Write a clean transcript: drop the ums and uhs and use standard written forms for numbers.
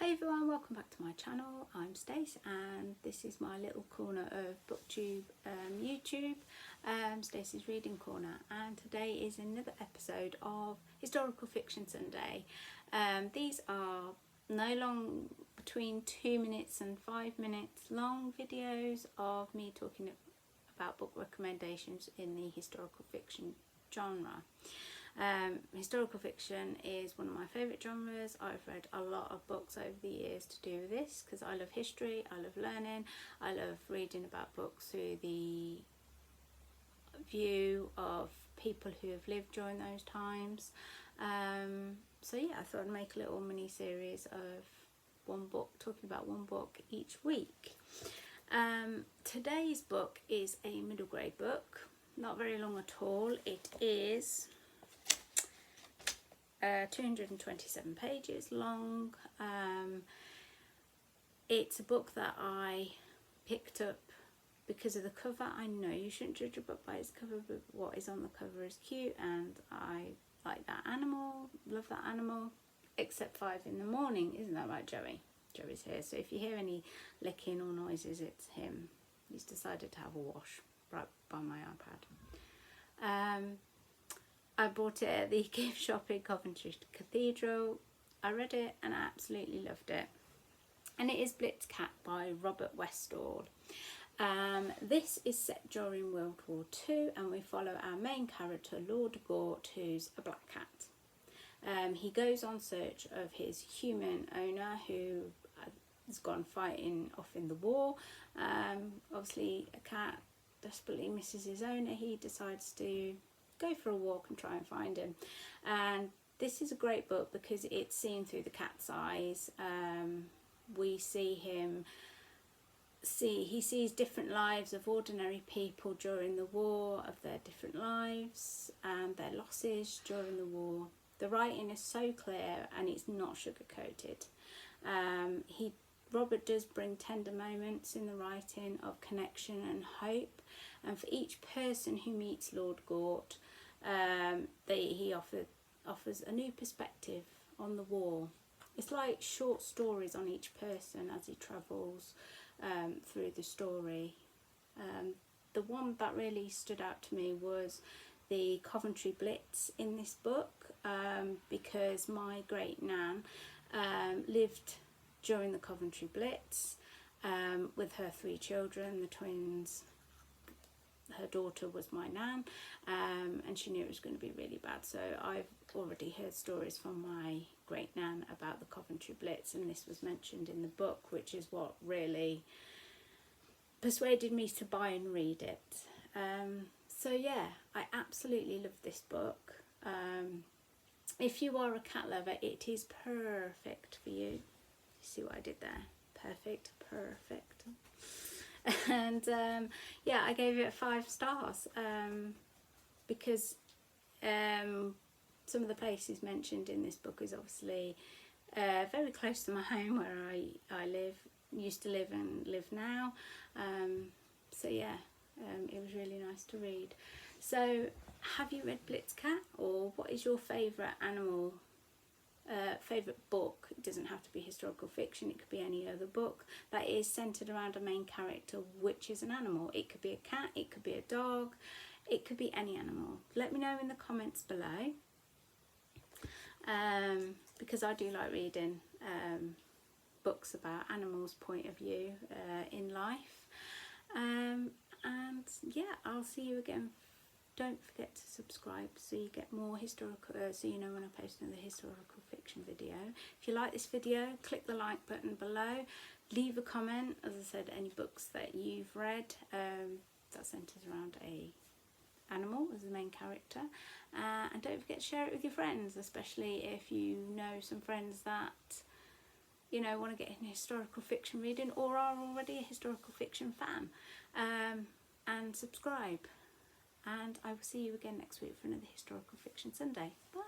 Hi everyone, welcome back to my channel. I'm Stace and this is my little corner of BookTube YouTube, Stace's Reading Corner, and today is another episode of Historical Fiction Sunday. These are no long, between 2 minutes and 5 minutes long videos of me talking about book recommendations in the historical fiction genre. Historical fiction is one of my favourite genres. I've read a lot of books over the years to do with this because I love history, I love learning, I love reading about books through the view of people who have lived during those times. So yeah, I thought I'd make a little mini series of one book, talking about one book each week. Today's book is a middle grade book, not very long at all. It is 227 pages long. It's a book that I picked up because of the cover. I know you shouldn't judge a book by its cover, but what is on the cover is cute and I like that animal, love that animal, except 5 in the morning. Isn't that right, Joey? Joey's here, so if you hear any licking or noises, it's him. He's decided to have a wash right by my iPad. I bought it at the gift shop in Coventry Cathedral. I read it and I absolutely loved it. And it is Blitzcat by Robert Westall. This is set during World War II and we follow our main character, Lord Gort, who's a black cat. He goes on search of his human owner who has gone fighting off in the war. Obviously a cat desperately misses his owner. He decides to go for a walk and try and find him, and this is a great book because it's seen through the cat's eyes. We see him he sees different lives of ordinary people during the war, of their different lives and their losses during the war. The writing is so clear and it's not sugar coated. Robert does bring tender moments in the writing of connection and hope, and for each person who meets Lord Gort, he offers a new perspective on the war. It's like short stories on each person as he travels through the story. The one that really stood out to me was the Coventry Blitz in this book, because my great nan lived during the Coventry Blitz with her 3 children, the twins. Her daughter was my nan, and she knew it was going to be really bad. So I've already heard stories from my great nan about the Coventry Blitz, and this was mentioned in the book, which is what really persuaded me to buy and read it. So yeah, I absolutely love this book. If you are a cat lover, it is perfect for you. You see what I did there? Perfect. And yeah, I gave it 5 stars because some of the places mentioned in this book is obviously very close to my home where I used to live and live now. So yeah, it was really nice to read. So have you read Blitzcat, or what is your favourite animal? Favourite book? It doesn't have to be historical fiction, it could be any other book that is centred around a main character which is an animal. It could be a cat, it could be a dog, it could be any animal. Let me know in the comments below, because I do like reading books about animals' point of view in life. And yeah, I'll see you again. Don't forget to subscribe so you get more historical, so you know when I post another historical fiction video. If you like this video, click the like button below. Leave a comment, as I said, any books that you've read that centres around a animal as the main character. And don't forget to share it with your friends, especially if you know some friends that, you know, want to get into historical fiction reading or are already a historical fiction fan. And subscribe. And I will see you again next week for another Historical Fiction Sunday. Bye!